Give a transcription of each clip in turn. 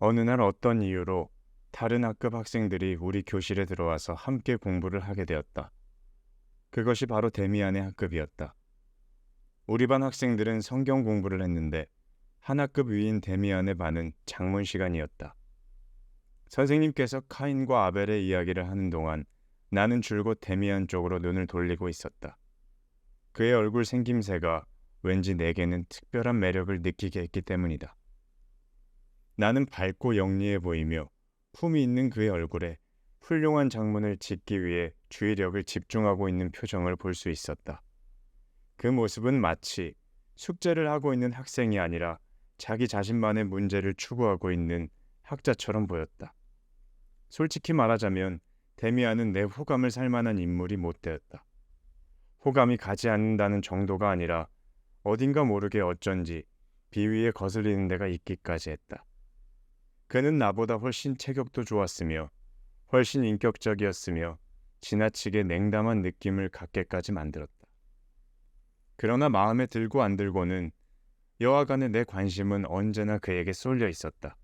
어느 날 어떤 이유로 다른 학급 학생들이 우리 교실에 들어와서 함께 공부를 하게 되었다. 그것이 바로 데미안의 학급이었다. 우리 반 학생들은 성경 공부를 했는데 한 학급 위인 데미안의 반은 장문 시간이었다. 선생님께서 카인과 아벨의 이야기를 하는 동안 나는 줄곧 데미안 쪽으로 눈을 돌리고 있었다. 그의 얼굴 생김새가 왠지 내게는 특별한 매력을 느끼게 했기 때문이다. 나는 밝고 영리해 보이며 품이 있는 그의 얼굴에 훌륭한 작문을 짓기 위해 주의력을 집중하고 있는 표정을 볼 수 있었다. 그 모습은 마치 숙제를 하고 있는 학생이 아니라 자기 자신만의 문제를 추구하고 있는 학자처럼 보였다. 솔직히 말하자면 데미안은 내 호감을 살 만한 인물이 못 되었다. 호감이 가지 않는다는 정도가 아니라 어딘가 모르게 어쩐지 비위에 거슬리는 데가 있기까지 했다. 그는 나보다 훨씬 체격도 좋았으며 훨씬 인격적이었으며 지나치게 냉담한 느낌을 갖게까지 만들었다. 그러나 마음에 들고 안 들고는 여하간에 내 관심은 언제나 그에게 쏠려 있었다.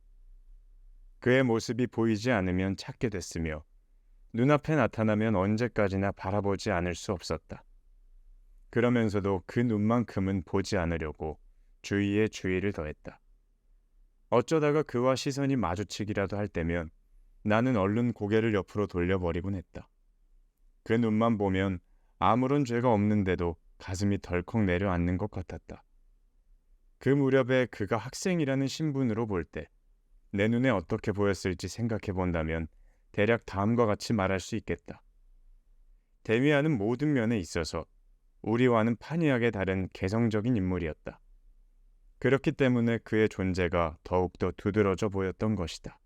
그의 모습이 보이지 않으면 찾게 됐으며 눈앞에 나타나면 언제까지나 바라보지 않을 수 없었다. 그러면서도 그 눈만큼은 보지 않으려고 주위에 주의를 더했다. 어쩌다가 그와 시선이 마주치기라도 할 때면 나는 얼른 고개를 옆으로 돌려버리곤 했다. 그 눈만 보면 아무런 죄가 없는데도 가슴이 덜컥 내려앉는 것 같았다. 그 무렵에 그가 학생이라는 신분으로 볼 때 내 눈에 어떻게 보였을지 생각해 본다면 대략 다음과 같이 말할 수 있겠다. 데미안은 모든 면에 있어서 우리와는 판이하게 다른 개성적인 인물이었다. 그렇기 때문에 그의 존재가 더욱더 두드러져 보였던 것이다.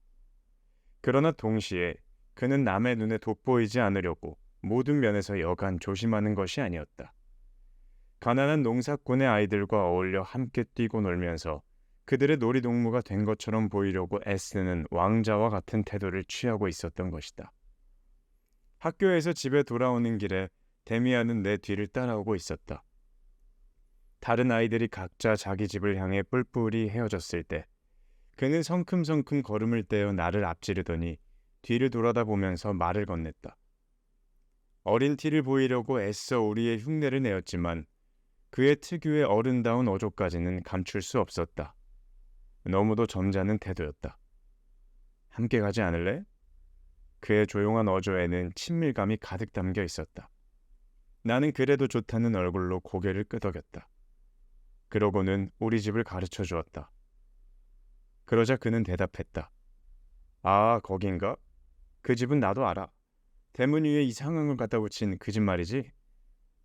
그러나 동시에 그는 남의 눈에 돋보이지 않으려고 모든 면에서 여간 조심하는 것이 아니었다. 가난한 농사꾼의 아이들과 어울려 함께 뛰고 놀면서 그들의 놀이동무가 된 것처럼 보이려고 애쓰는 왕자와 같은 태도를 취하고 있었던 것이다. 학교에서 집에 돌아오는 길에 데미안은 내 뒤를 따라오고 있었다. 다른 아이들이 각자 자기 집을 향해 뿔뿔이 헤어졌을 때 그는 성큼성큼 걸음을 떼어 나를 앞지르더니 뒤를 돌아다 보면서 말을 건넸다. 어린 티를 보이려고 애써 우리의 흉내를 내었지만 그의 특유의 어른다운 어조까지는 감출 수 없었다. 너무도 점잖은 태도였다. 함께 가지 않을래? 그의 조용한 어조에는 친밀감이 가득 담겨 있었다. 나는 그래도 좋다는 얼굴로 고개를 끄덕였다. 그러고는 우리 집을 가르쳐 주었다. 그러자 그는 대답했다. 아, 거긴가? 그 집은 나도 알아. 대문 위에 이상한 걸 갖다 붙인 그 집 말이지?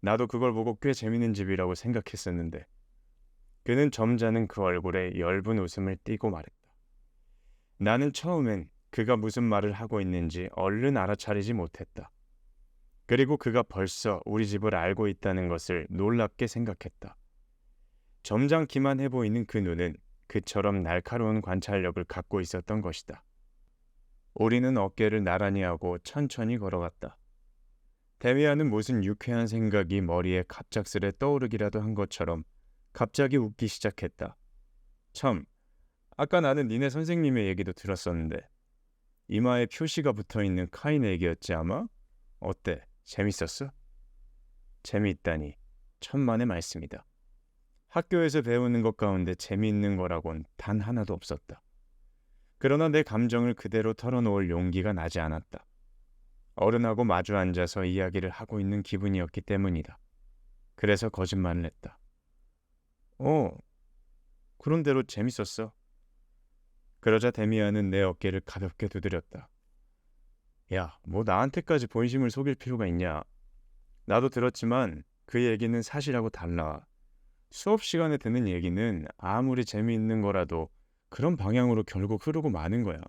나도 그걸 보고 꽤 재밌는 집이라고 생각했었는데. 그는 점잖은 그 얼굴에 엷은 웃음을 띠고 말했다. 나는 처음엔 그가 무슨 말을 하고 있는지 얼른 알아차리지 못했다. 그리고 그가 벌써 우리 집을 알고 있다는 것을 놀랍게 생각했다. 점잖기만 해 보이는 그 눈은 그처럼 날카로운 관찰력을 갖고 있었던 것이다. 우리는 어깨를 나란히 하고 천천히 걸어갔다. 데미안은 무슨 유쾌한 생각이 머리에 갑작스레 떠오르기라도 한 것처럼 갑자기 웃기 시작했다. 참, 아까 나는 니네 선생님의 얘기도 들었었는데 이마에 표시가 붙어있는 카인의 얘기였지 아마? 어때? 재밌었어? 재미있다니, 천만의 말씀이다. 학교에서 배우는 것 가운데 재미있는 거라곤 단 하나도 없었다. 그러나 내 감정을 그대로 털어놓을 용기가 나지 않았다. 어른하고 마주 앉아서 이야기를 하고 있는 기분이었기 때문이다. 그래서 거짓말을 했다. 어, 그런대로 재밌었어. 그러자 데미안은 내 어깨를 가볍게 두드렸다. 야, 뭐 나한테까지 본심을 속일 필요가 있냐. 나도 들었지만 그 얘기는 사실하고 달라. 수업 시간에 듣는 얘기는 아무리 재미있는 거라도 그런 방향으로 결국 흐르고 마는 거야.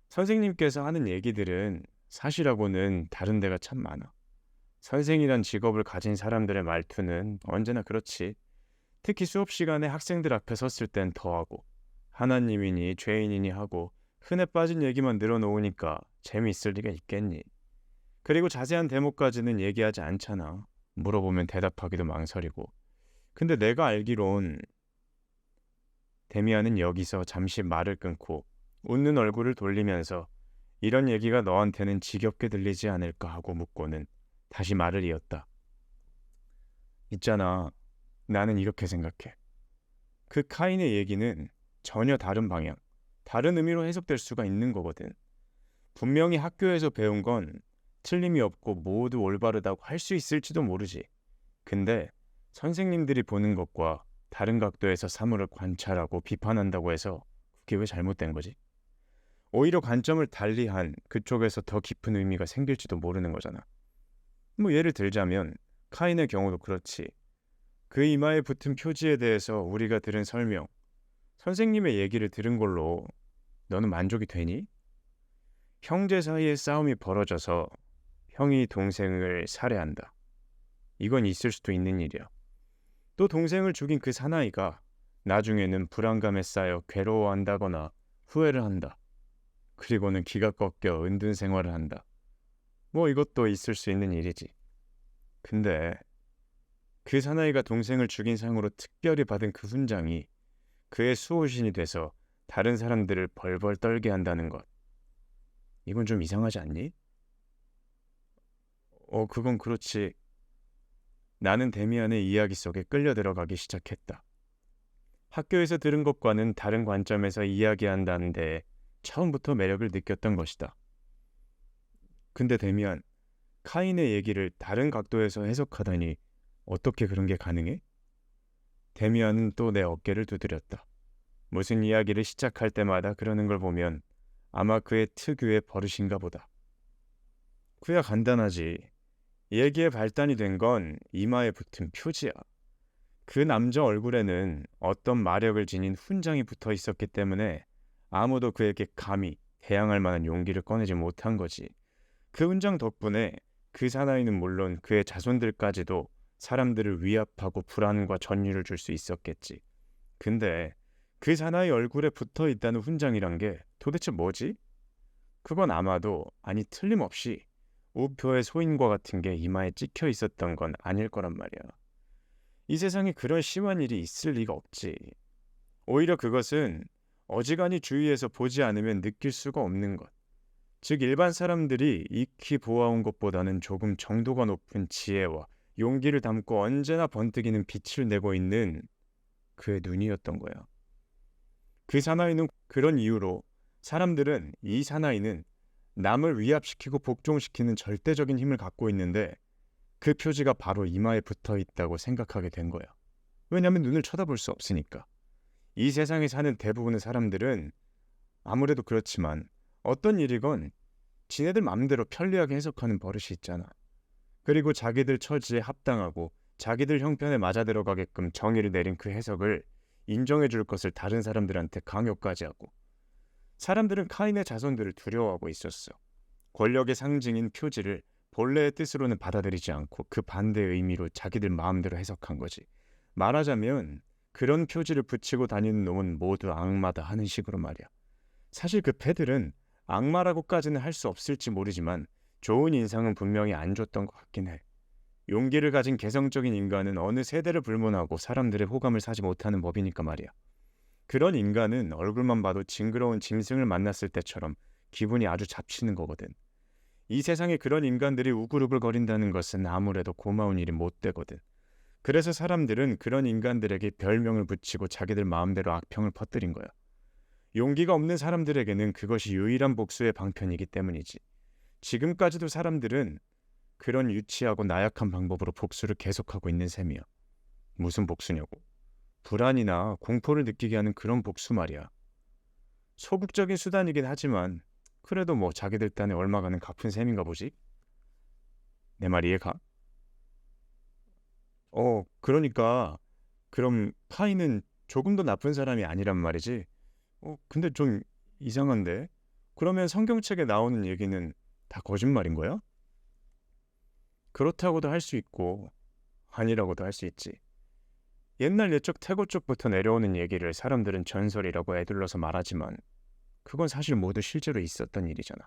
선생님께서 하는 얘기들은 사실하고는 다른 데가 참 많아. 선생이란 직업을 가진 사람들의 말투는 언제나 그렇지. 특히 수업 시간에 학생들 앞에 섰을 땐 더하고 하나님이니 죄인이니 하고 흔해 빠진 얘기만 늘어놓으니까 재미있을 리가 있겠니. 그리고 자세한 대목까지는 얘기하지 않잖아. 물어보면 대답하기도 망설이고. 근데 내가 알기론 데미안은 여기서 잠시 말을 끊고 웃는 얼굴을 돌리면서 이런 얘기가 너한테는 지겹게 들리지 않을까 하고 묻고는 다시 말을 이었다. 있잖아, 나는 이렇게 생각해. 그 카인의 얘기는 전혀 다른 방향, 다른 의미로 해석될 수가 있는 거거든. 분명히 학교에서 배운 건 틀림이 없고 모두 올바르다고 할 수 있을지도 모르지. 근데 선생님들이 보는 것과 다른 각도에서 사물을 관찰하고 비판한다고 해서 그게 왜 잘못된 거지? 오히려 관점을 달리한 그쪽에서 더 깊은 의미가 생길지도 모르는 거잖아. 뭐 예를 들자면 카인의 경우도 그렇지. 그 이마에 붙은 표지에 대해서 우리가 들은 설명, 선생님의 얘기를 들은 걸로 너는 만족이 되니? 형제 사이에 싸움이 벌어져서 형이 동생을 살해한다. 이건 있을 수도 있는 일이야. 또 동생을 죽인 그 사나이가 나중에는 불안감에 쌓여 괴로워한다거나 후회를 한다. 그리고는 기가 꺾여 은둔 생활을 한다. 뭐 이것도 있을 수 있는 일이지. 근데 그 사나이가 동생을 죽인 상으로 특별히 받은 그 훈장이 그의 수호신이 돼서 다른 사람들을 벌벌 떨게 한다는 것. 이건 좀 이상하지 않니? 그건 그렇지. 나는 데미안의 이야기 속에 끌려 들어가기 시작했다. 학교에서 들은 것과는 다른 관점에서 이야기한다는 데 처음부터 매력을 느꼈던 것이다. 근데 데미안, 카인의 얘기를 다른 각도에서 해석하다니 어떻게 그런 게 가능해? 데미안은 또 내 어깨를 두드렸다. 무슨 이야기를 시작할 때마다 그러는 걸 보면 아마 그의 특유의 버릇인가 보다. 그야 간단하지. 얘기의 발단이 된 건 이마에 붙은 표지야. 그 남자 얼굴에는 어떤 마력을 지닌 훈장이 붙어 있었기 때문에 아무도 그에게 감히 대항할 만한 용기를 꺼내지 못한 거지. 그 훈장 덕분에 그 사나이는 물론 그의 자손들까지도 사람들을 위압하고 불안과 전율을 줄 수 있었겠지. 근데 그 사나이 얼굴에 붙어 있다는 훈장이란 게 도대체 뭐지? 그건 아마도, 아니 틀림없이 우표의 소인과 같은 게 이마에 찍혀 있었던 건 아닐 거란 말이야. 이 세상에 그런 심한 일이 있을 리가 없지. 오히려 그것은 어지간히 주위에서 보지 않으면 느낄 수가 없는 것. 즉 일반 사람들이 익히 보아온 것보다는 조금 정도가 높은 지혜와 용기를 담고 언제나 번뜩이는 빛을 내고 있는 그의 눈이었던 거야. 그 사나이는 그런 이유로 사람들은 이 사나이는 남을 위압시키고 복종시키는 절대적인 힘을 갖고 있는데 그 표지가 바로 이마에 붙어 있다고 생각하게 된 거야. 왜냐하면 눈을 쳐다볼 수 없으니까. 이 세상에 사는 대부분의 사람들은 아무래도 그렇지만 어떤 일이건 지네들 마음대로 편리하게 해석하는 버릇이 있잖아. 그리고 자기들 처지에 합당하고 자기들 형편에 맞아 들어가게끔 정의를 내린 그 해석을 인정해 줄 것을 다른 사람들한테 강요까지 하고. 사람들은 카인의 자손들을 두려워하고 있었어. 권력의 상징인 표지를 본래의 뜻으로는 받아들이지 않고 그 반대의 의미로 자기들 마음대로 해석한 거지. 말하자면 그런 표지를 붙이고 다니는 놈은 모두 악마다 하는 식으로 말이야. 사실 그 패들은 악마라고까지는 할 수 없을지 모르지만 좋은 인상은 분명히 안 줬던 것 같긴 해. 용기를 가진 개성적인 인간은 어느 세대를 불문하고 사람들의 호감을 사지 못하는 법이니까 말이야. 그런 인간은 얼굴만 봐도 징그러운 짐승을 만났을 때처럼 기분이 아주 잡치는 거거든. 이 세상에 그런 인간들이 우글우글거린다는 것은 아무래도 고마운 일이 못 되거든. 그래서 사람들은 그런 인간들에게 별명을 붙이고 자기들 마음대로 악평을 퍼뜨린 거야. 용기가 없는 사람들에게는 그것이 유일한 복수의 방편이기 때문이지. 지금까지도 사람들은 그런 유치하고 나약한 방법으로 복수를 계속하고 있는 셈이야. 무슨 복수냐고? 불안이나 공포를 느끼게 하는 그런 복수 말이야. 소극적인 수단이긴 하지만 그래도 뭐 자기들 딴에 얼마 가는 갚은 셈인가 보지? 내 말 이해가? 그러니까 그럼 카인은 조금 더 나쁜 사람이 아니란 말이지? 근데 좀 이상한데? 그러면 성경책에 나오는 얘기는 다 거짓말인 거야? 그렇다고도 할 수 있고 아니라고도 할 수 있지. 옛날 옛적 태고 쪽부터 내려오는 얘기를 사람들은 전설이라고 애둘러서 말하지만 그건 사실 모두 실제로 있었던 일이잖아.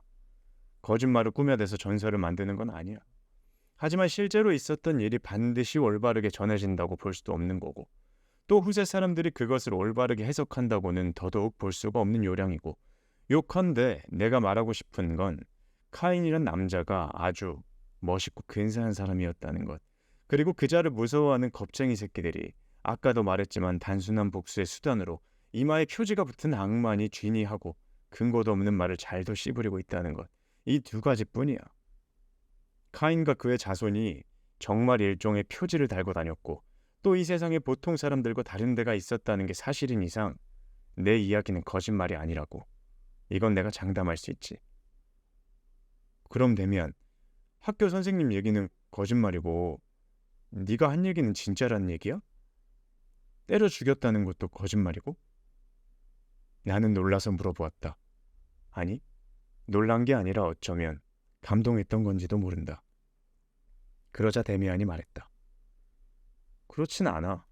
거짓말을 꾸며대서 전설을 만드는 건 아니야. 하지만 실제로 있었던 일이 반드시 올바르게 전해진다고 볼 수도 없는 거고, 또 후세 사람들이 그것을 올바르게 해석한다고는 더더욱 볼 수가 없는 요량이고, 요컨대 내가 말하고 싶은 건 카인이란 남자가 아주 멋있고 근사한 사람이었다는 것. 그리고 그자를 무서워하는 겁쟁이 새끼들이 아까도 말했지만 단순한 복수의 수단으로 이마에 표지가 붙은 악마니 쥐니하고 근거도 없는 말을 잘도 씨부리고 있다는 것. 이 두 가지뿐이야. 카인과 그의 자손이 정말 일종의 표지를 달고 다녔고 또 이 세상에 보통 사람들과 다른 데가 있었다는 게 사실인 이상 내 이야기는 거짓말이 아니라고. 이건 내가 장담할 수 있지. 그럼 데미안, 학교 선생님 얘기는 거짓말이고 네가 한 얘기는 진짜란 얘기야? 때려 죽였다는 것도 거짓말이고? 나는 놀라서 물어보았다. 아니, 놀란 게 아니라 어쩌면 감동했던 건지도 모른다. 그러자 데미안이 말했다. 그렇진 않아.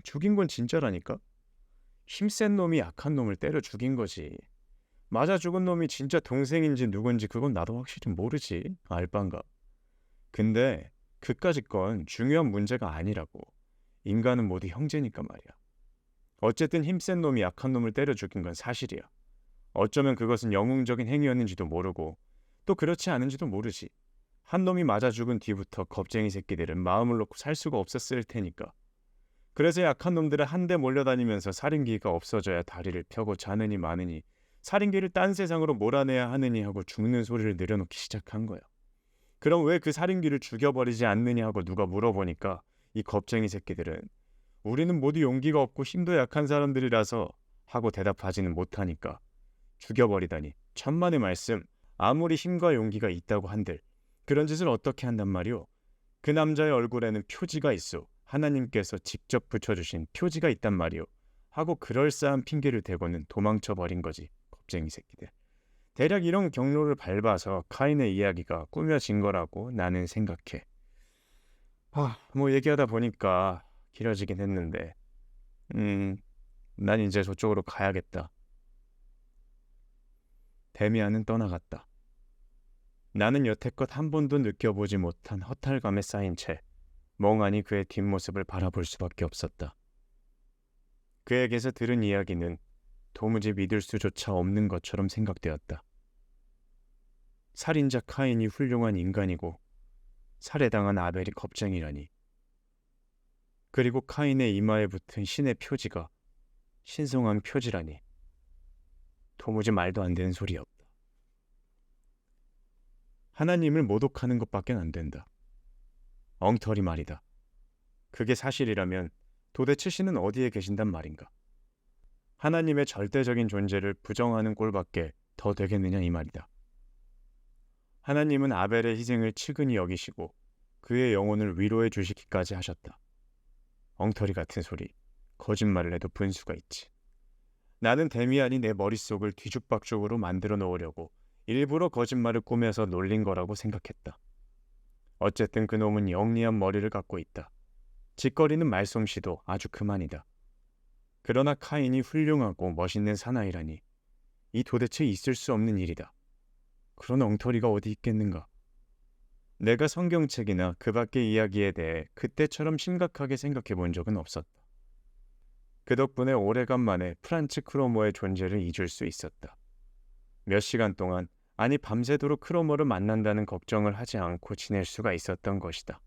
죽인 건 진짜라니까? 힘센 놈이 약한 놈을 때려 죽인 거지. 맞아 죽은 놈이 진짜 동생인지 누군지 그건 나도 확실히 모르지. 알바인가. 근데 그까짓 건 중요한 문제가 아니라고. 인간은 모두 형제니까 말이야. 어쨌든 힘센 놈이 약한 놈을 때려 죽인 건 사실이야. 어쩌면 그것은 영웅적인 행위였는지도 모르고 또 그렇지 않은지도 모르지. 한 놈이 맞아 죽은 뒤부터 겁쟁이 새끼들은 마음을 놓고 살 수가 없었을 테니까. 그래서 약한 놈들은 한데 몰려다니면서 살인기가 없어져야 다리를 펴고 자느니 마느니 살인기를 딴 세상으로 몰아내야 하느니 하고 죽는 소리를 늘여놓기 시작한 거야. 그럼 왜 그 살인귀를 죽여버리지 않느냐 하고 누가 물어보니까 이 겁쟁이 새끼들은 우리는 모두 용기가 없고 힘도 약한 사람들이라서 하고 대답하지는 못하니까 죽여버리다니 천만의 말씀. 아무리 힘과 용기가 있다고 한들 그런 짓을 어떻게 한단 말이오. 그 남자의 얼굴에는 표지가 있어. 하나님께서 직접 붙여주신 표지가 있단 말이오. 하고 그럴싸한 핑계를 대고는 도망쳐버린 거지. 겁쟁이 새끼들. 대략 이런 경로를 밟아서 카인의 이야기가 꾸며진 거라고 나는 생각해. 뭐 얘기하다 보니까 길어지긴 했는데 난 이제 저쪽으로 가야겠다. 데미안은 떠나갔다. 나는 여태껏 한 번도 느껴보지 못한 허탈감에 쌓인 채 멍하니 그의 뒷모습을 바라볼 수밖에 없었다. 그에게서 들은 이야기는 도무지 믿을 수조차 없는 것처럼 생각되었다. 살인자 카인이 훌륭한 인간이고 살해당한 아벨이 겁쟁이라니. 그리고 카인의 이마에 붙은 신의 표지가 신성한 표지라니. 도무지 말도 안 되는 소리였다. 하나님을 모독하는 것밖엔 안 된다. 엉터리 말이다. 그게 사실이라면 도대체 신은 어디에 계신단 말인가? 하나님의 절대적인 존재를 부정하는 꼴밖에 더 되겠느냐 이 말이다. 하나님은 아벨의 희생을 측은히 여기시고 그의 영혼을 위로해 주시기까지 하셨다. 엉터리 같은 소리, 거짓말을 해도 분수가 있지. 나는 데미안이 내 머릿속을 뒤죽박죽으로 만들어 놓으려고 일부러 거짓말을 꾸며서 놀린 거라고 생각했다. 어쨌든 그놈은 영리한 머리를 갖고 있다. 짓거리는 말솜씨도 아주 그만이다. 그러나 카인이 훌륭하고 멋있는 사나이라니 이 도대체 있을 수 없는 일이다. 그런 엉터리가 어디 있겠는가? 내가 성경책이나 그 밖의 이야기에 대해 그때처럼 심각하게 생각해 본 적은 없었다. 그 덕분에 오래간만에 프란츠 크로모의 존재를 잊을 수 있었다. 몇 시간 동안, 아니 밤새도록 크로모를 만난다는 걱정을 하지 않고 지낼 수가 있었던 것이다.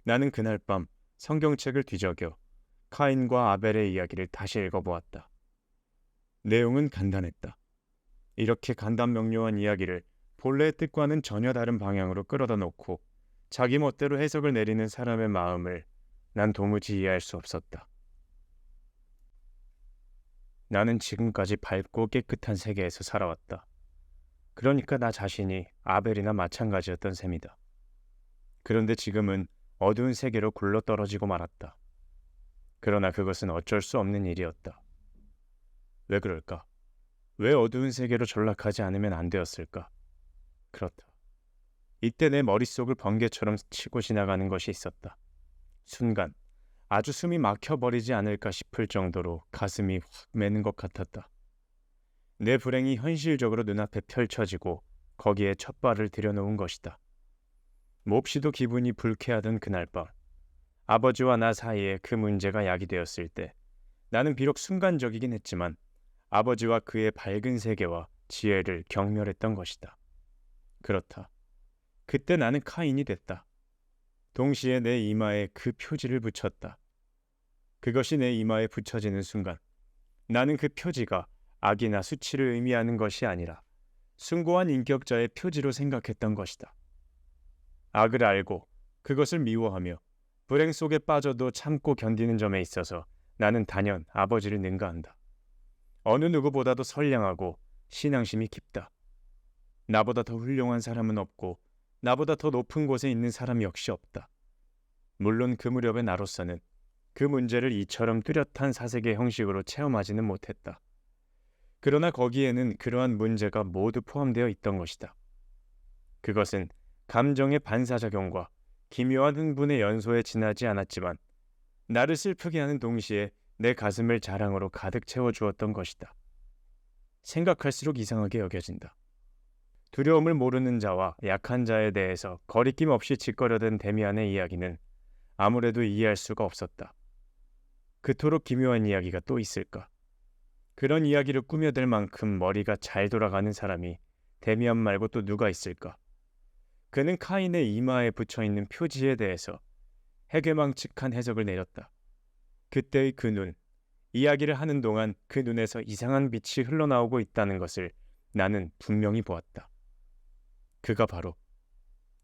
나는 그날 밤 성경책을 뒤적여 카인과 아벨의 이야기를 다시 읽어보았다. 내용은 간단했다. 이렇게 간단명료한 이야기를 본래의 뜻과는 전혀 다른 방향으로 끌어다 놓고 자기 멋대로 해석을 내리는 사람의 마음을 난 도무지 이해할 수 없었다. 나는 지금까지 밝고 깨끗한 세계에서 살아왔다. 그러니까 나 자신이 아벨이나 마찬가지였던 셈이다. 그런데 지금은 어두운 세계로 굴러떨어지고 말았다. 그러나 그것은 어쩔 수 없는 일이었다. 왜 그럴까? 왜 어두운 세계로 전락하지 않으면 안 되었을까? 그렇다. 이때 내 머릿속을 번개처럼 치고 지나가는 것이 있었다. 순간 아주 숨이 막혀버리지 않을까 싶을 정도로 가슴이 확 매는 것 같았다. 내 불행이 현실적으로 눈앞에 펼쳐지고 거기에 첫 발을 들여놓은 것이다. 몹시도 기분이 불쾌하던 그날 밤, 아버지와 나 사이에 그 문제가 야기되었을 때 나는 비록 순간적이긴 했지만 아버지와 그의 밝은 세계와 지혜를 경멸했던 것이다. 그렇다. 그때 나는 카인이 됐다. 동시에 내 이마에 그 표지를 붙였다. 그것이 내 이마에 붙여지는 순간 나는 그 표지가 악이나 수치를 의미하는 것이 아니라 숭고한 인격자의 표지로 생각했던 것이다. 악을 알고 그것을 미워하며 불행 속에 빠져도 참고 견디는 점에 있어서 나는 단연 아버지를 능가한다. 어느 누구보다도 선량하고 신앙심이 깊다. 나보다 더 훌륭한 사람은 없고 나보다 더 높은 곳에 있는 사람 역시 없다. 물론 그 무렵의 나로서는 그 문제를 이처럼 뚜렷한 사색의 형식으로 체험하지는 못했다. 그러나 거기에는 그러한 문제가 모두 포함되어 있던 것이다. 그것은 감정의 반사작용과 기묘한 흥분의 연소에 지나지 않았지만 나를 슬프게 하는 동시에 내 가슴을 자랑으로 가득 채워주었던 것이다. 생각할수록 이상하게 여겨진다. 두려움을 모르는 자와 약한 자에 대해서 거리낌 없이 짓거려댄 데미안의 이야기는 아무래도 이해할 수가 없었다. 그토록 기묘한 이야기가 또 있을까? 그런 이야기를 꾸며댈 만큼 머리가 잘 돌아가는 사람이 데미안 말고 또 누가 있을까? 그는 카인의 이마에 붙여있는 표지에 대해서 해괴망측한 해석을 내렸다. 그때의 그 눈, 이야기를 하는 동안 그 눈에서 이상한 빛이 흘러나오고 있다는 것을 나는 분명히 보았다. 그가 바로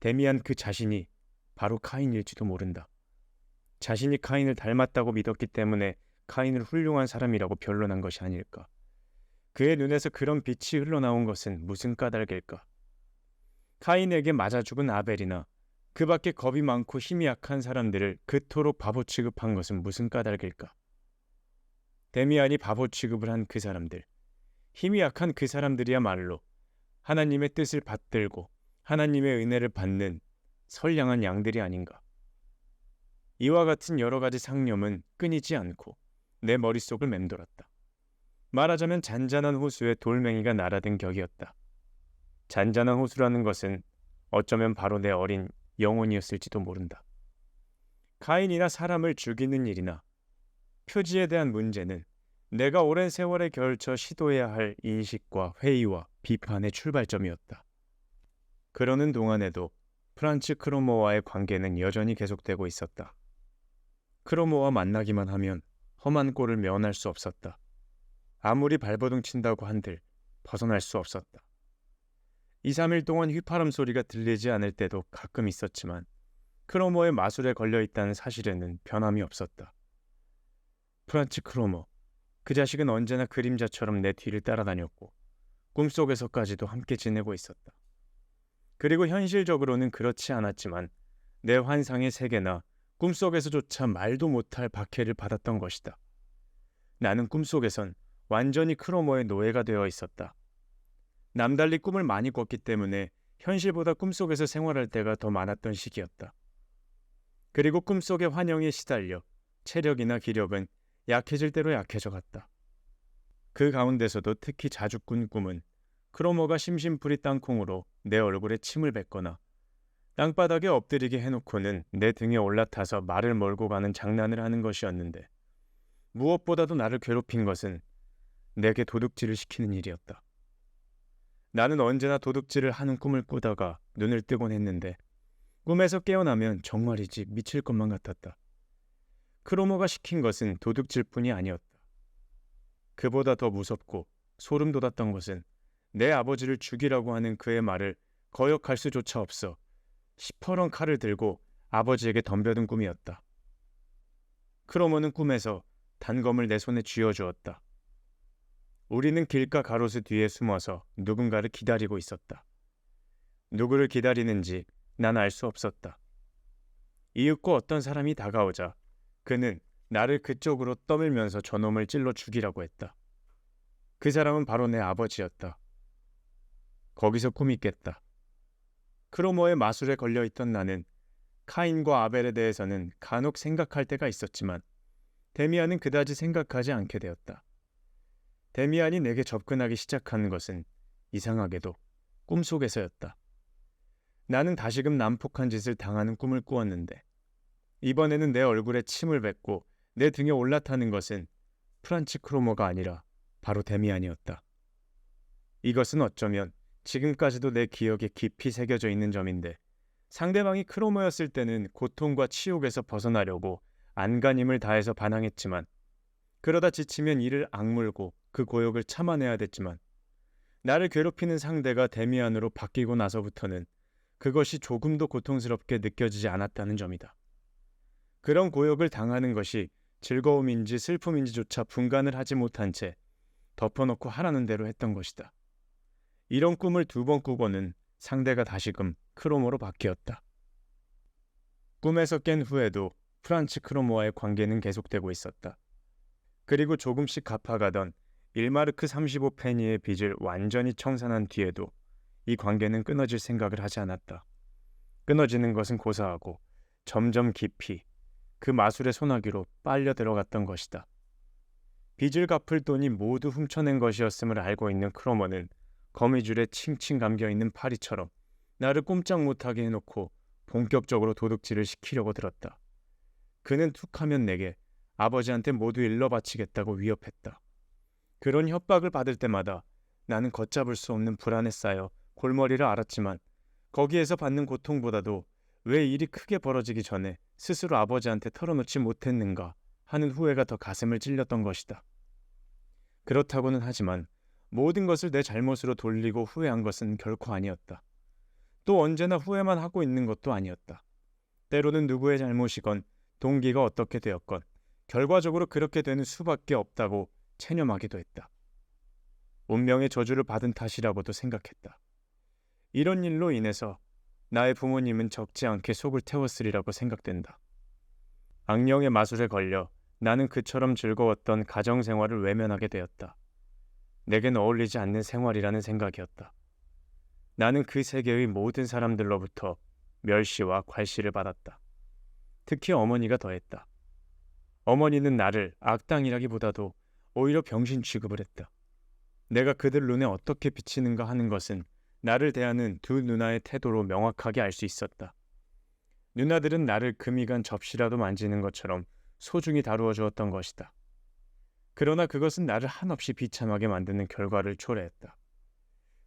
데미안 그 자신이 바로 카인일지도 모른다. 자신이 카인을 닮았다고 믿었기 때문에 카인을 훌륭한 사람이라고 변론한 것이 아닐까. 그의 눈에서 그런 빛이 흘러나온 것은 무슨 까닭일까. 카인에게 맞아 죽은 아벨이나 그 밖에 겁이 많고 힘이 약한 사람들을 그토록 바보 취급한 것은 무슨 까닭일까. 데미안이 바보 취급을 한 그 사람들, 힘이 약한 그 사람들이야말로 하나님의 뜻을 받들고 하나님의 은혜를 받는 선량한 양들이 아닌가. 이와 같은 여러 가지 상념은 끊이지 않고 내 머릿속을 맴돌았다. 말하자면 잔잔한 호수에 돌멩이가 날아든 격이었다. 잔잔한 호수라는 것은 어쩌면 바로 내 어린 영혼이었을지도 모른다. 카인이나 사람을 죽이는 일이나 표지에 대한 문제는 내가 오랜 세월에 걸쳐 시도해야 할 인식과 회의와 비판의 출발점이었다. 그러는 동안에도 프란츠 크로모와의 관계는 여전히 계속되고 있었다. 크로모와 만나기만 하면 험한 꼴을 면할 수 없었다. 아무리 발버둥 친다고 한들 벗어날 수 없었다. 2, 3일 동안 휘파람 소리가 들리지 않을 때도 가끔 있었지만 크로모의 마술에 걸려있다는 사실에는 변함이 없었다. 프란츠 크로모, 그 자식은 언제나 그림자처럼 내 뒤를 따라다녔고 꿈속에서까지도 함께 지내고 있었다. 그리고 현실적으로는 그렇지 않았지만 내 환상의 세계나 꿈속에서조차 말도 못할 박해를 받았던 것이다. 나는 꿈속에선 완전히 크로모의 노예가 되어 있었다. 남달리 꿈을 많이 꿨기 때문에 현실보다 꿈속에서 생활할 때가 더 많았던 시기였다. 그리고 꿈속의 환영에 시달려 체력이나 기력은 약해질 대로 약해져 갔다. 그 가운데서도 특히 자주 꾼 꿈은 크로모가 심심풀이 땅콩으로 내 얼굴에 침을 뱉거나 땅바닥에 엎드리게 해놓고는 내 등에 올라타서 말을 몰고 가는 장난을 하는 것이었는데 무엇보다도 나를 괴롭힌 것은 내게 도둑질을 시키는 일이었다. 나는 언제나 도둑질을 하는 꿈을 꾸다가 눈을 뜨곤 했는데 꿈에서 깨어나면 정말이지 미칠 것만 같았다. 크로모가 시킨 것은 도둑질뿐이 아니었다. 그보다 더 무섭고 소름 돋았던 것은 내 아버지를 죽이라고 하는 그의 말을 거역할 수조차 없어 시퍼런 칼을 들고 아버지에게 덤벼든 꿈이었다. 크로모는 꿈에서 단검을 내 손에 쥐어주었다. 우리는 길가 가로수 뒤에 숨어서 누군가를 기다리고 있었다. 누구를 기다리는지 난 알 수 없었다. 이윽고 어떤 사람이 다가오자 그는 나를 그쪽으로 떠밀면서 저놈을 찔러 죽이라고 했다. 그 사람은 바로 내 아버지였다. 거기서 꿈이 깼다. 크로모의 마술에 걸려있던 나는 카인과 아벨에 대해서는 간혹 생각할 때가 있었지만 데미안은 그다지 생각하지 않게 되었다. 데미안이 내게 접근하기 시작한 것은 이상하게도 꿈속에서였다. 나는 다시금 난폭한 짓을 당하는 꿈을 꾸었는데 이번에는 내 얼굴에 침을 뱉고 내 등에 올라타는 것은 프란츠 크로모가 아니라 바로 데미안이었다. 이것은 어쩌면 지금까지도 내 기억에 깊이 새겨져 있는 점인데, 상대방이 크로모였을 때는 고통과 치욕에서 벗어나려고 안간힘을 다해서 반항했지만, 그러다 지치면 이를 악물고 그 고역을 참아내야 됐지만, 나를 괴롭히는 상대가 데미안으로 바뀌고 나서부터는 그것이 조금도 고통스럽게 느껴지지 않았다는 점이다. 그런 고역을 당하는 것이 즐거움인지 슬픔인지조차 분간을 하지 못한 채 덮어놓고 하라는 대로 했던 것이다. 이런 꿈을 2번 꾸고는 상대가 다시금 크로모로 바뀌었다. 꿈에서 깬 후에도 프란츠 크로모와의 관계는 계속되고 있었다. 그리고 조금씩 갚아가던 1마르크 35페니의 빚을 완전히 청산한 뒤에도 이 관계는 끊어질 생각을 하지 않았다. 끊어지는 것은 고사하고 점점 깊이 그 마술의 소나기로 빨려 들어갔던 것이다. 빚을 갚을 돈이 모두 훔쳐낸 것이었음을 알고 있는 크로머는 거미줄에 칭칭 감겨있는 파리처럼 나를 꼼짝 못하게 해놓고 본격적으로 도둑질을 시키려고 들었다. 그는 툭하면 내게 아버지한테 모두 일러 바치겠다고 위협했다. 그런 협박을 받을 때마다 나는 걷잡을 수 없는 불안에 쌓여 골머리를 앓았지만, 거기에서 받는 고통보다도 왜 일이 크게 벌어지기 전에 스스로 아버지한테 털어놓지 못했는가 하는 후회가 더 가슴을 찔렸던 것이다. 그렇다고는 하지만 모든 것을 내 잘못으로 돌리고 후회한 것은 결코 아니었다. 또 언제나 후회만 하고 있는 것도 아니었다. 때로는 누구의 잘못이건 동기가 어떻게 되었건 결과적으로 그렇게 되는 수밖에 없다고 체념하기도 했다. 운명의 저주를 받은 탓이라고도 생각했다. 이런 일로 인해서 나의 부모님은 적지 않게 속을 태웠으리라고 생각된다. 악령의 마술에 걸려 나는 그처럼 즐거웠던 가정생활을 외면하게 되었다. 내겐 어울리지 않는 생활이라는 생각이었다. 나는 그 세계의 모든 사람들로부터 멸시와 괄시를 받았다. 특히 어머니가 더했다. 어머니는 나를 악당이라기보다도 오히려 병신 취급을 했다. 내가 그들 눈에 어떻게 비치는가 하는 것은 나를 대하는 2 누나의 태도로 명확하게 알 수 있었다. 누나들은 나를 금이 간 접시라도 만지는 것처럼 소중히 다루어 주었던 것이다. 그러나 그것은 나를 한없이 비참하게 만드는 결과를 초래했다.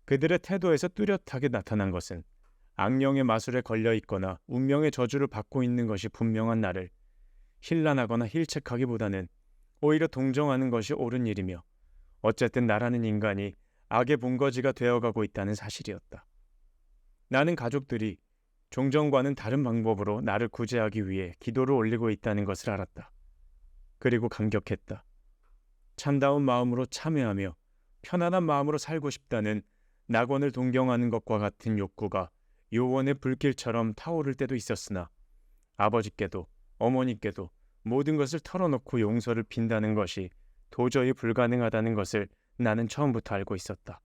그들의 태도에서 뚜렷하게 나타난 것은 악령의 마술에 걸려 있거나 운명의 저주를 받고 있는 것이 분명한 나를 힐난하거나 힐책하기보다는 오히려 동정하는 것이 옳은 일이며, 어쨌든 나라는 인간이 악의 본거지가 되어가고 있다는 사실이었다. 나는 가족들이 종전과는 다른 방법으로 나를 구제하기 위해 기도를 올리고 있다는 것을 알았다. 그리고 감격했다. 참다운 마음으로 참회하며 편안한 마음으로 살고 싶다는 낙원을 동경하는 것과 같은 욕구가 요원의 불길처럼 타오를 때도 있었으나, 아버지께도 어머니께도 모든 것을 털어놓고 용서를 빈다는 것이 도저히 불가능하다는 것을 나는 처음부터 알고 있었다.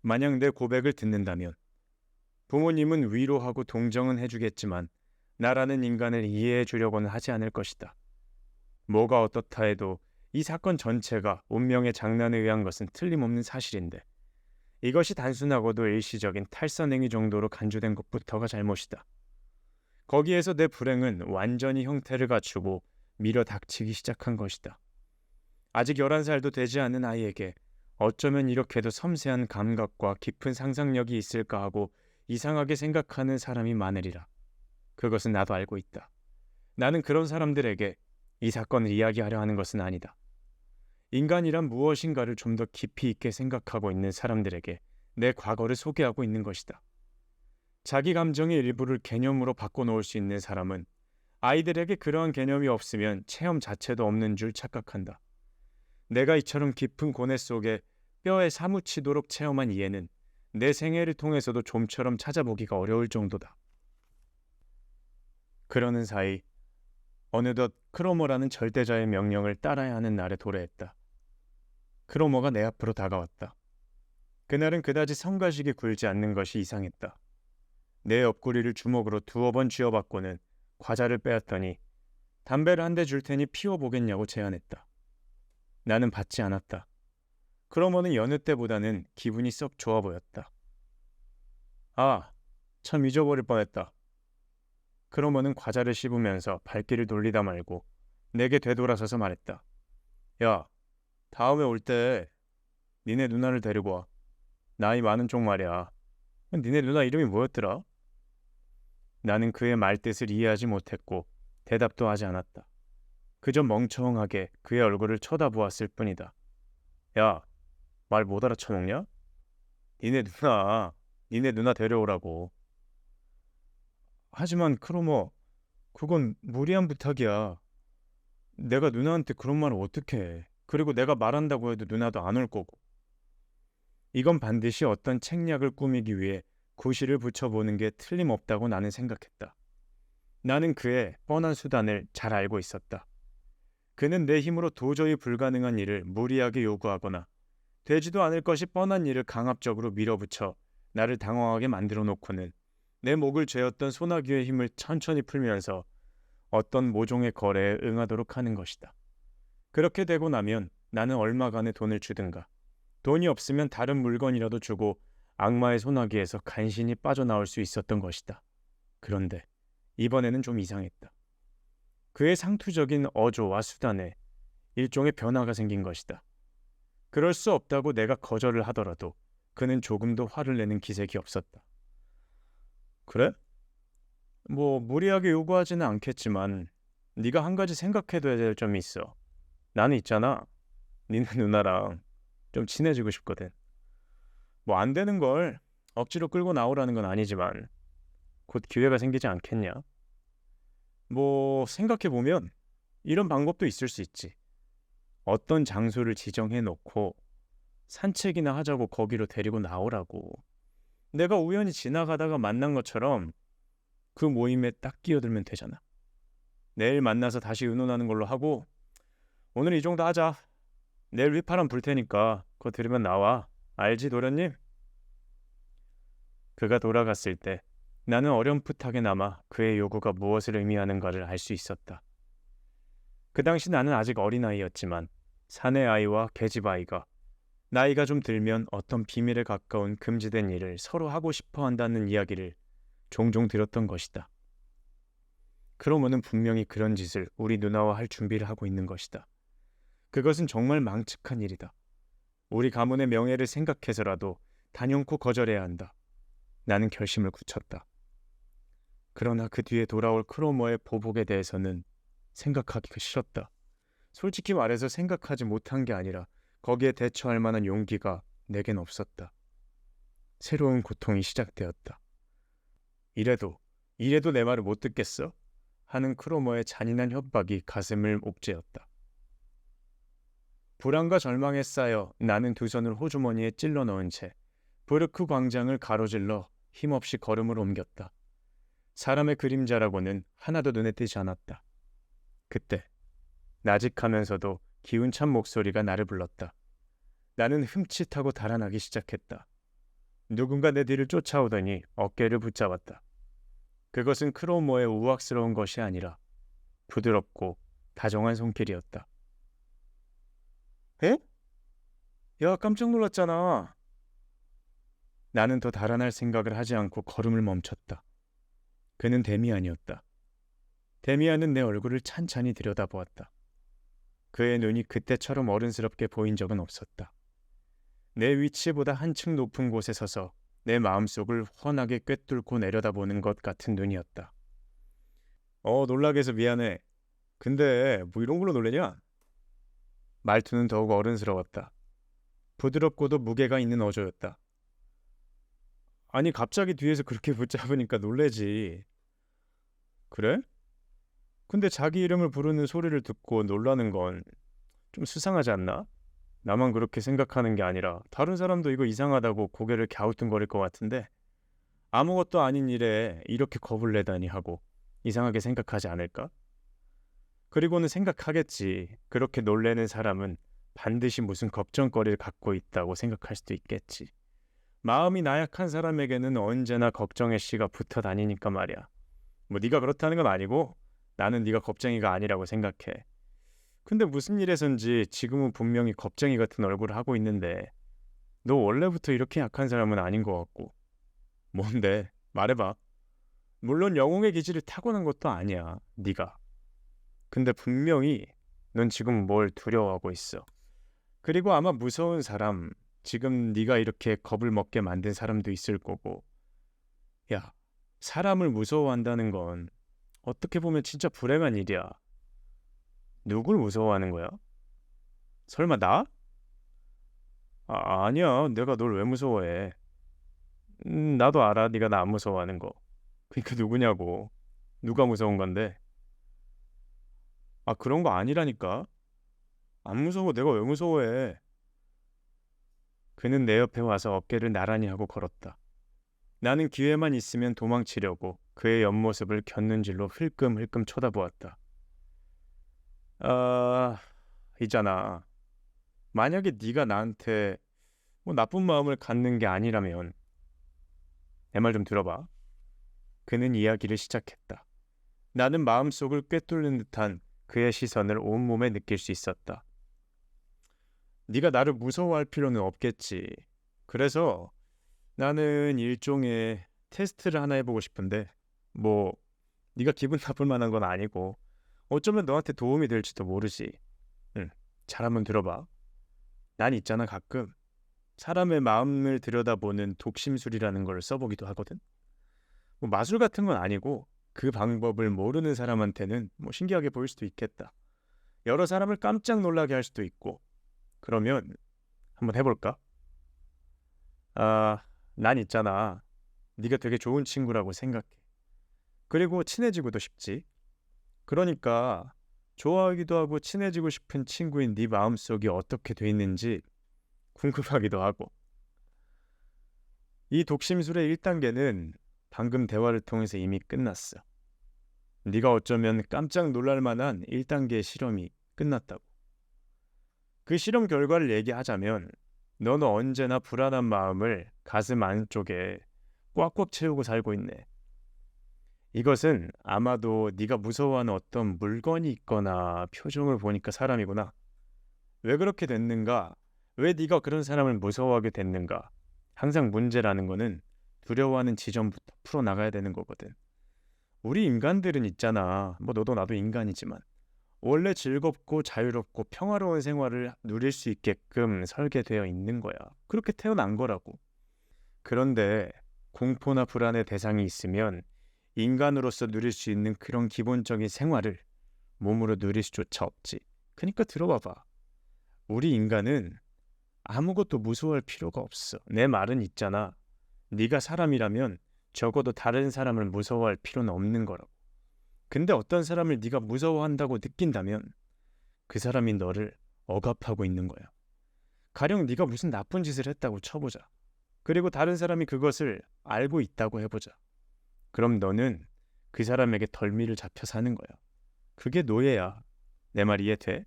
만약 내 고백을 듣는다면 부모님은 위로하고 동정은 해주겠지만 나라는 인간을 이해해 주려고는 하지 않을 것이다. 뭐가 어떻다 해도 이 사건 전체가 운명의 장난에 의한 것은 틀림없는 사실인데, 이것이 단순하고도 일시적인 탈선행위 정도로 간주된 것부터가 잘못이다. 거기에서 내 불행은 완전히 형태를 갖추고 밀어 닥치기 시작한 것이다. 아직 11살도 되지 않은 아이에게 어쩌면 이렇게도 섬세한 감각과 깊은 상상력이 있을까 하고 이상하게 생각하는 사람이 많으리라. 그것은 나도 알고 있다. 나는 그런 사람들에게 이 사건을 이야기하려 하는 것은 아니다. 인간이란 무엇인가를 좀 더 깊이 있게 생각하고 있는 사람들에게 내 과거를 소개하고 있는 것이다. 자기 감정의 일부를 개념으로 바꿔놓을 수 있는 사람은 아이들에게 그러한 개념이 없으면 체험 자체도 없는 줄 착각한다. 내가 이처럼 깊은 고뇌 속에 뼈에 사무치도록 체험한 이해는 내 생애를 통해서도 좀처럼 찾아보기가 어려울 정도다. 그러는 사이 어느덧 크로머라는 절대자의 명령을 따라야 하는 날에 도래했다. 크로머가 내 앞으로 다가왔다. 그날은 그다지 성가시게 굴지 않는 것이 이상했다. 내 옆구리를 주먹으로 2번 쥐어받고는 과자를 빼앗더니 담배를 한 대 줄 테니 피워보겠냐고 제안했다. 나는 받지 않았다. 크로머는 여느 때보다는 기분이 썩 좋아 보였다. 아, 참 잊어버릴 뻔했다. 크로머는 과자를 씹으면서 발길을 돌리다 말고 내게 되돌아서서 말했다. 야, 다음에 올 때 니네 누나를 데리고 와. 나이 많은 쪽 말이야. 니네 누나 이름이 뭐였더라? 나는 그의 말뜻을 이해하지 못했고 대답도 하지 않았다. 그저 멍청하게 그의 얼굴을 쳐다보았을 뿐이다. 야, 말 못 알아쳐먹냐? 니네 누나, 니네 누나 데려오라고. 하지만 크로머, 그건 무리한 부탁이야. 내가 누나한테 그런 말을 어떻게 해. 그리고 내가 말한다고 해도 누나도 안 올 거고. 이건 반드시 어떤 책략을 꾸미기 위해 구실을 붙여보는 게 틀림없다고 나는 생각했다. 나는 그의 뻔한 수단을 잘 알고 있었다. 그는 내 힘으로 도저히 불가능한 일을 무리하게 요구하거나 되지도 않을 것이 뻔한 일을 강압적으로 밀어붙여 나를 당황하게 만들어 놓고는 내 목을 죄었던 소나기의 힘을 천천히 풀면서 어떤 모종의 거래에 응하도록 하는 것이다. 그렇게 되고 나면 나는 얼마간의 돈을 주든가 돈이 없으면 다른 물건이라도 주고 악마의 소나기에서 간신히 빠져나올 수 있었던 것이다. 그런데 이번에는 좀 이상했다. 그의 상투적인 어조와 수단에 일종의 변화가 생긴 것이다. 그럴 수 없다고 내가 거절을 하더라도 그는 조금도 화를 내는 기색이 없었다. 그래? 뭐 무리하게 요구하지는 않겠지만 네가 한 가지 생각해둬야 될 점이 있어. 나는 있잖아. 니네 누나랑 좀 친해지고 싶거든. 뭐 안 되는 걸 억지로 끌고 나오라는 건 아니지만 곧 기회가 생기지 않겠냐? 뭐 생각해보면 이런 방법도 있을 수 있지. 어떤 장소를 지정해 놓고 산책이나 하자고 거기로 데리고 나오라고. 내가 우연히 지나가다가 만난 것처럼 그 모임에 딱 끼어들면 되잖아. 내일 만나서 다시 의논하는 걸로 하고 오늘 이 정도 하자. 내일 휘파람 불 테니까 그거 들으면 나와. 알지, 도련님? 그가 돌아갔을 때 나는 어렴풋하게 남아 그의 요구가 무엇을 의미하는가를 알 수 있었다. 그 당시 나는 아직 어린아이였지만 사내 아이와 계집 아이가 나이가 좀 들면 어떤 비밀에 가까운 금지된 일을 서로 하고 싶어 한다는 이야기를 종종 들었던 것이다. 크로머는 분명히 그런 짓을 우리 누나와 할 준비를 하고 있는 것이다. 그것은 정말 망측한 일이다. 우리 가문의 명예를 생각해서라도 단연코 거절해야 한다. 나는 결심을 굳혔다. 그러나 그 뒤에 돌아올 크로머의 보복에 대해서는 생각하기가 싫었다. 솔직히 말해서 생각하지 못한 게 아니라 거기에 대처할 만한 용기가 내겐 없었다. 새로운 고통이 시작되었다. 이래도 내 말을 못 듣겠어? 하는 크로머의 잔인한 협박이 가슴을 옥죄었다. 불안과 절망에 쌓여 나는 두 손을 호주머니에 찔러 넣은 채 브르크 광장을 가로질러 힘없이 걸음을 옮겼다. 사람의 그림자라고는 하나도 눈에 띄지 않았다. 그때 나직하면서도 기운찬 목소리가 나를 불렀다. 나는 흠칫하고 달아나기 시작했다. 누군가 내 뒤를 쫓아오더니 어깨를 붙잡았다. 그것은 크로모의 우악스러운 것이 아니라 부드럽고 다정한 손길이었다. 에? 야, 깜짝 놀랐잖아. 나는 더 달아날 생각을 하지 않고 걸음을 멈췄다. 그는 데미안이었다. 데미안은 내 얼굴을 찬찬히 들여다보았다. 그의 눈이 그때처럼 어른스럽게 보인 적은 없었다. 내 위치보다 한층 높은 곳에 서서 내 마음속을 훤하게 꿰뚫고 내려다보는 것 같은 눈이었다. 놀라게 해서 미안해. 근데 뭐 이런 걸로 놀래냐? 말투는 더욱 어른스러웠다. 부드럽고도 무게가 있는 어조였다. 아니 갑자기 뒤에서 그렇게 붙잡으니까 놀래지. 그래? 근데 자기 이름을 부르는 소리를 듣고 놀라는 건 좀 수상하지 않나? 나만 그렇게 생각하는 게 아니라 다른 사람도 이거 이상하다고 고개를 갸우뚱거릴 것 같은데 아무것도 아닌 일에 이렇게 겁을 내다니 하고 이상하게 생각하지 않을까? 그리고는 생각하겠지. 그렇게 놀래는 사람은 반드시 무슨 걱정거리를 갖고 있다고 생각할 수도 있겠지. 마음이 나약한 사람에게는 언제나 걱정의 씨가 붙어 다니니까 말이야. 뭐 네가 그렇다는 건 아니고 나는 네가 겁쟁이가 아니라고 생각해. 근데 무슨 일에선지 지금은 분명히 겁쟁이 같은 얼굴을 하고 있는데 너 원래부터 이렇게 약한 사람은 아닌 것 같고. 뭔데? 말해봐. 물론 영웅의 기질을 타고난 것도 아니야, 네가. 근데 분명히 넌 지금 뭘 두려워하고 있어. 그리고 아마 무서운 사람, 지금 네가 이렇게 겁을 먹게 만든 사람도 있을 거고. 야, 사람을 무서워한다는 건 어떻게 보면 진짜 불행한 일이야. 누굴 무서워하는 거야? 설마 나? 아니야. 내가 널 왜 무서워해? 나도 알아. 네가 나 안 무서워하는 거. 그러니까 누구냐고. 누가 무서운 건데? 그런 거 아니라니까. 안 무서워. 내가 왜 무서워해? 그는 내 옆에 와서 어깨를 나란히 하고 걸었다. 나는 기회만 있으면 도망치려고 그의 옆모습을 곁눈질로 흘끔흘끔 쳐다보았다. 아, 있잖아. 만약에 네가 나한테 뭐 나쁜 마음을 갖는 게 아니라면 내 말 좀 들어봐. 그는 이야기를 시작했다. 나는 마음속을 꿰뚫는 듯한 그의 시선을 온몸에 느낄 수 있었다. 네가 나를 무서워할 필요는 없겠지. 그래서 나는 일종의 테스트를 하나 해보고 싶은데 뭐 네가 기분 나쁠 만한 건 아니고 어쩌면 너한테 도움이 될지도 모르지. 응, 잘 한번 들어봐. 난 있잖아 가끔 사람의 마음을 들여다보는 독심술이라는 걸 써보기도 하거든. 뭐 마술 같은 건 아니고 그 방법을 모르는 사람한테는 뭐 신기하게 보일 수도 있겠다. 여러 사람을 깜짝 놀라게 할 수도 있고. 그러면 한번 해볼까? 아, 난 있잖아. 네가 되게 좋은 친구라고 생각해. 그리고 친해지고도 싶지. 그러니까 좋아하기도 하고 친해지고 싶은 친구인 네 마음속이 어떻게 돼 있는지 궁금하기도 하고. 이 독심술의 1단계는 방금 대화를 통해서 이미 끝났어. 네가 어쩌면 깜짝 놀랄 만한 1단계의 실험이 끝났다고. 그 실험 결과를 얘기하자면 너는 언제나 불안한 마음을 가슴 안쪽에 꽉꽉 채우고 살고 있네. 이것은 아마도 네가 무서워하는 어떤 물건이 있거나 표정을 보니까 사람이구나. 왜 그렇게 됐는가? 왜 네가 그런 사람을 무서워하게 됐는가? 항상 문제라는 거는 두려워하는 지점부터 풀어나가야 되는 거거든. 우리 인간들은 있잖아. 뭐 너도 나도 인간이지만 원래 즐겁고 자유롭고 평화로운 생활을 누릴 수 있게끔 설계되어 있는 거야. 그렇게 태어난 거라고. 그런데 공포나 불안의 대상이 있으면 인간으로서 누릴 수 있는 그런 기본적인 생활을 몸으로 누릴 수조차 없지. 그러니까 들어봐봐. 우리 인간은 아무것도 무서워할 필요가 없어. 내 말은 있잖아. 네가 사람이라면 적어도 다른 사람을 무서워할 필요는 없는 거라고. 근데 어떤 사람을 네가 무서워한다고 느낀다면 그 사람이 너를 억압하고 있는 거야. 가령 네가 무슨 나쁜 짓을 했다고 쳐보자. 그리고 다른 사람이 그것을 알고 있다고 해보자. 그럼 너는 그 사람에게 덜미를 잡혀 사는 거야. 그게 노예야. 내 말 이해돼?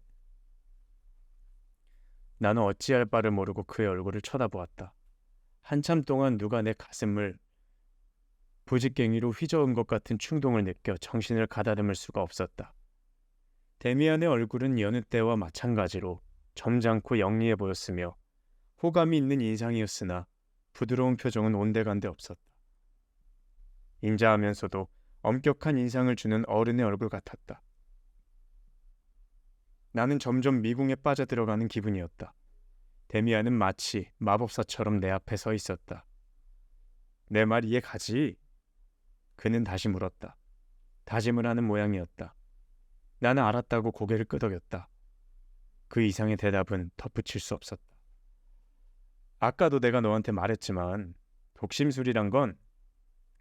나는 어찌할 바를 모르고 그의 얼굴을 쳐다보았다. 한참 동안 누가 내 가슴을 부직갱이로 휘저은 것 같은 충동을 느껴 정신을 가다듬을 수가 없었다. 데미안의 얼굴은 여느 때와 마찬가지로 점잖고 영리해 보였으며 호감이 있는 인상이었으나 부드러운 표정은 온데간데 없었다. 인자하면서도 엄격한 인상을 주는 어른의 얼굴 같았다. 나는 점점 미궁에 빠져들어가는 기분이었다. 데미안은 마치 마법사처럼 내 앞에 서 있었다. 내 말 이해 가지? 그는 다시 물었다. 다짐을 하는 모양이었다. 나는 알았다고 고개를 끄덕였다. 그 이상의 대답은 덧붙일 수 없었다. 아까도 내가 너한테 말했지만 독심술이란 건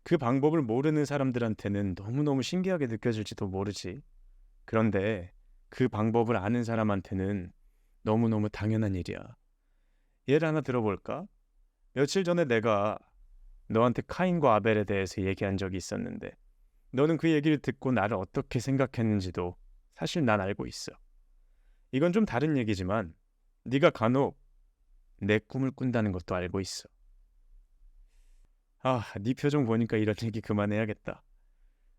그 방법을 모르는 사람들한테는 너무너무 신기하게 느껴질지도 모르지. 그런데 그 방법을 아는 사람한테는 너무너무 당연한 일이야. 예를 하나 들어볼까? 며칠 전에 내가 너한테 카인과 아벨에 대해서 얘기한 적이 있었는데 너는 그 얘기를 듣고 나를 어떻게 생각했는지도 사실 난 알고 있어. 이건 좀 다른 얘기지만 네가 간혹 내 꿈을 꾼다는 것도 알고 있어. 네 표정 보니까 이런 얘기 그만해야겠다.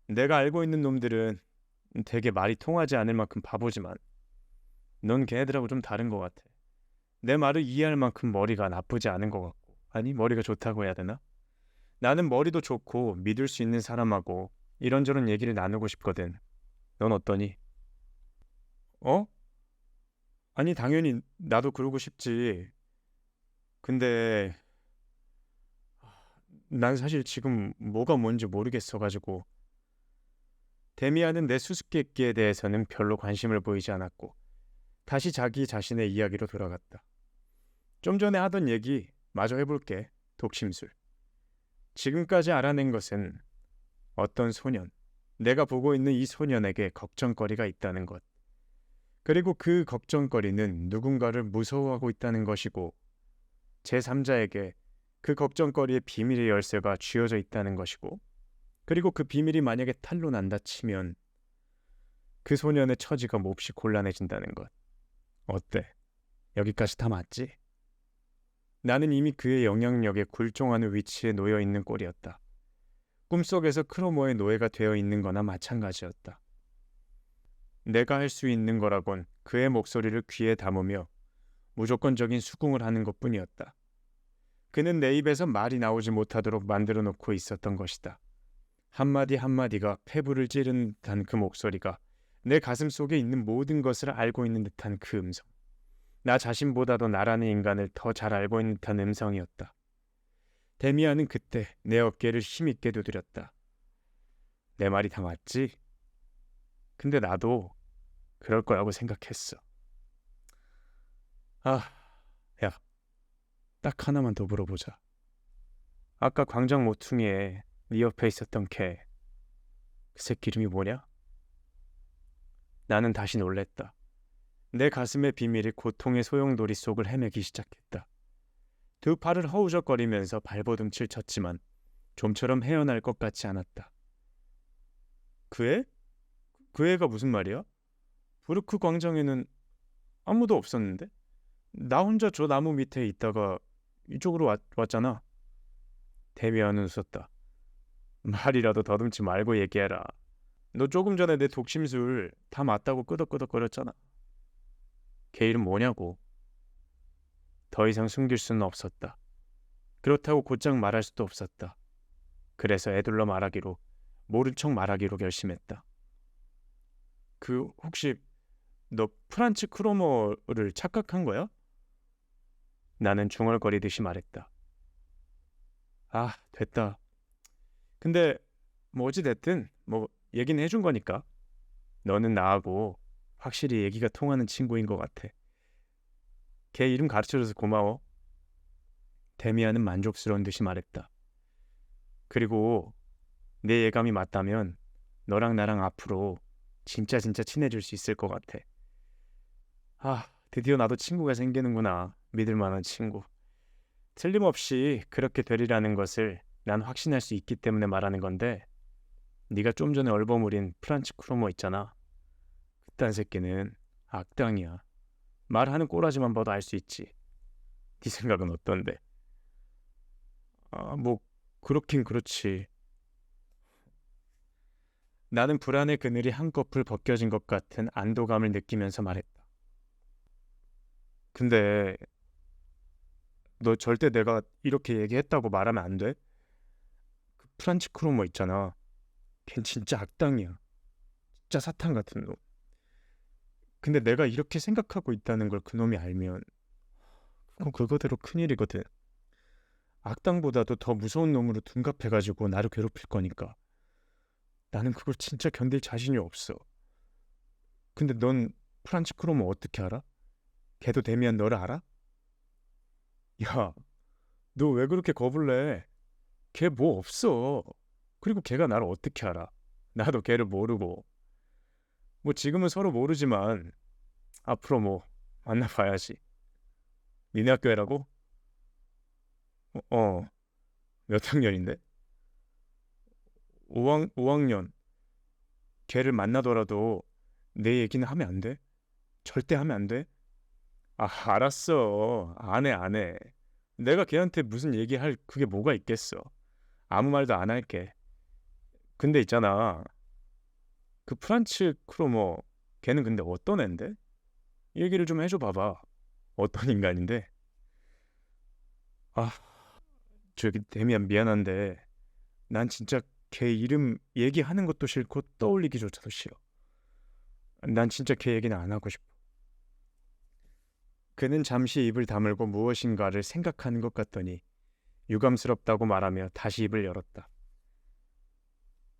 내가 알고 있는 놈들은 되게 말이 통하지 않을 만큼 바보지만 넌 걔네들하고 좀 다른 것 같아. 내 말을 이해할 만큼 머리가 나쁘지 않은 것 같고, 아니 머리가 좋다고 해야 되나? 나는 머리도 좋고 믿을 수 있는 사람하고 이런저런 얘기를 나누고 싶거든. 넌 어떠니? 어? 아니, 당연히 나도 그러고 싶지. 근데 난 사실 지금 뭐가 뭔지 모르겠어가지고. 데미안은 내 수수께끼에 대해서는 별로 관심을 보이지 않았고 다시 자기 자신의 이야기로 돌아갔다. 좀 전에 하던 얘기 마저 해볼게. 독심술. 지금까지 알아낸 것은 어떤 소년, 내가 보고 있는 이 소년에게 걱정거리가 있다는 것. 그리고 그 걱정거리는 누군가를 무서워하고 있다는 것이고 제3자에게 그 걱정거리의 비밀의 열쇠가 쥐어져 있다는 것이고 그리고 그 비밀이 만약에 탄로난다 치면 그 소년의 처지가 몹시 곤란해진다는 것. 어때? 여기까지 다 맞지? 나는 이미 그의 영향력에 굴종하는 위치에 놓여 있는 꼴이었다. 꿈속에서 크로모의 노예가 되어 있는 거나 마찬가지였다. 내가 할 수 있는 거라곤 그의 목소리를 귀에 담으며 무조건적인 수긍을 하는 것뿐이었다. 그는 내 입에서 말이 나오지 못하도록 만들어 놓고 있었던 것이다. 한마디 한마디가 폐부를 찌르는 듯한 그 목소리가 내 가슴 속에 있는 모든 것을 알고 있는 듯한 그 음성. 나 자신보다도 나라는 인간을 더 잘 알고 있는 듯한 음성이었다. 데미안은 그때 내 어깨를 힘있게 두드렸다. 내 말이 다 맞지? 근데 나도 그럴 거라고 생각했어. 아, 야, 딱 하나만 더 물어보자. 아까 광장 모퉁이에 네 옆에 있었던 걔, 그 새끼 이름이 뭐냐? 나는 다시 놀랬다. 내 가슴의 비밀이 고통의 소용돌이 속을 헤매기 시작했다. 두 팔을 허우적거리면서 발버둥칠 쳤지만 좀처럼 헤어날 것 같지 않았다. 그 애? 그 애가 무슨 말이야? 부르크 광장에는 아무도 없었는데? 나 혼자 저 나무 밑에 있다가 이쪽으로 왔잖아. 데미안은 웃었다. 말이라도 더듬지 말고 얘기해라. 너 조금 전에 내 독심술 다 맞다고 끄덕끄덕거렸잖아. 걔 이름 뭐냐고. 더 이상 숨길 수는 없었다. 그렇다고 곧장 말할 수도 없었다. 그래서 애둘러 말하기로, 모른 척 말하기로 결심했다. 그 혹시 너 프란츠 크로머를 착각한 거야? 나는 중얼거리듯이 말했다. 아, 됐다. 근데 뭐 어찌됐든 뭐 얘기는 해준 거니까. 너는 나하고 확실히 얘기가 통하는 친구인 것 같아. 걔 이름 가르쳐줘서 고마워. 데미안은 만족스러운 듯이 말했다. 그리고 내 예감이 맞다면 너랑 나랑 앞으로 진짜 친해질 수 있을 것 같아. 아, 드디어 나도 친구가 생기는구나. 믿을 만한 친구. 틀림없이 그렇게 되리라는 것을 난 확신할 수 있기 때문에 말하는 건데 네가 좀 전에 얼버무린 프란츠 크로모 있잖아. 그딴 새끼는 악당이야. 말하는 꼬라지만 봐도 알 수 있지. 네 생각은 어떤데? 아, 뭐 그렇긴 그렇지. 나는 불안의 그늘이 한꺼풀 벗겨진 것 같은 안도감을 느끼면서 말했다. 근데 너 절대 내가 이렇게 얘기했다고 말하면 안 돼? 그 프란치 크로모 있잖아. 걘 진짜 악당이야. 진짜 사탄 같은 놈. 근데 내가 이렇게 생각하고 있다는 걸 그놈이 알면 그건 그거대로 큰일이거든. 악당보다도 더 무서운 놈으로 둔갑해가지고 나를 괴롭힐 거니까. 나는 그걸 진짜 견딜 자신이 없어. 근데 넌 프란치 크로모 어떻게 알아? 걔도 데미안 너를 알아? 야, 너 왜 그렇게 겁을 내? 걔 뭐 없어. 그리고 걔가 나를 어떻게 알아? 나도 걔를 모르고. 뭐 지금은 서로 모르지만 앞으로 뭐 만나봐야지. 니네 학교애라고? 어, 몇 학년인데? 5학년. 걔를 만나더라도 내 얘기는 하면 안 돼? 절대 하면 안 돼? 아, 알았어. 안 해. 내가 걔한테 무슨 얘기할 그게 뭐가 있겠어. 아무 말도 안 할게. 근데 있잖아. 그 프란츠 크로모 걔는 근데 어떤 앤데? 얘기를 좀 해줘 봐봐. 어떤 인간인데? 아, 저기 데미안 미안한데 난 진짜 걔 이름 얘기하는 것도 싫고 떠올리기조차도 싫어. 난 진짜 걔 얘기는 안 하고 싶어. 그는 잠시 입을 다물고 무엇인가를 생각하는 것 같더니 유감스럽다고 말하며 다시 입을 열었다.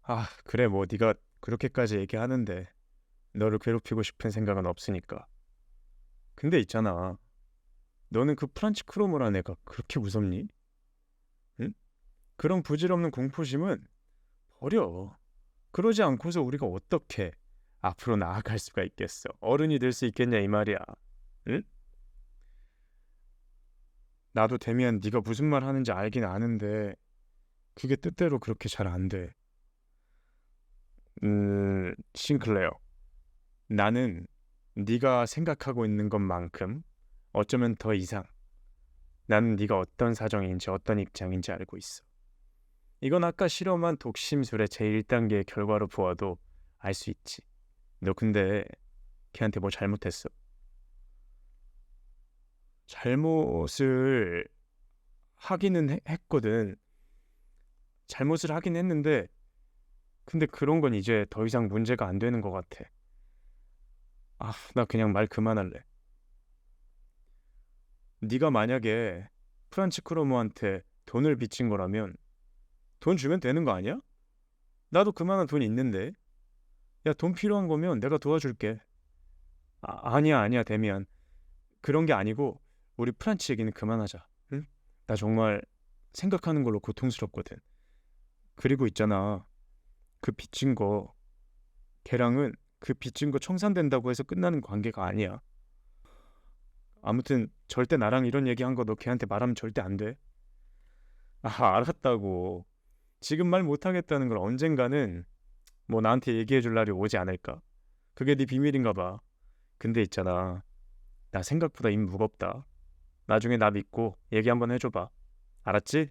아, 그래 뭐 네가 그렇게까지 얘기하는데 너를 괴롭히고 싶은 생각은 없으니까. 근데 있잖아. 너는 그 프란치 크로모란 애가 그렇게 무섭니? 응? 그런 부질없는 공포심은 버려. 그러지 않고서 우리가 어떻게 앞으로 나아갈 수가 있겠어? 어른이 될 수 있겠냐 이 말이야. 응? 나도 데미안 네가 무슨 말 하는지 알긴 아는데 그게 뜻대로 그렇게 잘 안 돼. 싱클레어. 나는 네가 생각하고 있는 것만큼 어쩌면 더 이상 나는 네가 어떤 사정인지 어떤 입장인지 알고 있어. 이건 아까 실험한 독심술의 제1단계의 결과로 보아도 알 수 있지. 너 근데 걔한테 뭐 잘못했어? 잘못을 하기는 했거든. 잘못을 하긴 했는데 근데 그런 건 이제 더 이상 문제가 안 되는 것 같아. 아, 나 그냥 말 그만할래. 네가 만약에 프란치 크로모한테 돈을 빚진 거라면 돈 주면 되는 거 아니야? 나도 그만한 돈 있는데. 야, 돈 필요한 거면 내가 도와줄게. 아니야, 아니야, 데미안. 그런 게 아니고 우리 프란치 얘기는 그만하자. 응? 나 정말 생각하는 걸로 고통스럽거든. 그리고 있잖아. 그 빚진 거 걔랑은 그 빚진 거 청산된다고 해서 끝나는 관계가 아니야. 아무튼 절대 나랑 이런 얘기한 거 너 걔한테 말하면 절대 안 돼. 아, 알았다고. 지금 말 못하겠다는 걸 언젠가는 뭐 나한테 얘기해 줄 날이 오지 않을까? 그게 네 비밀인가 봐. 근데 있잖아. 나 생각보다 입 무겁다. 나중에 나 믿고 얘기 한번 해줘봐. 알았지?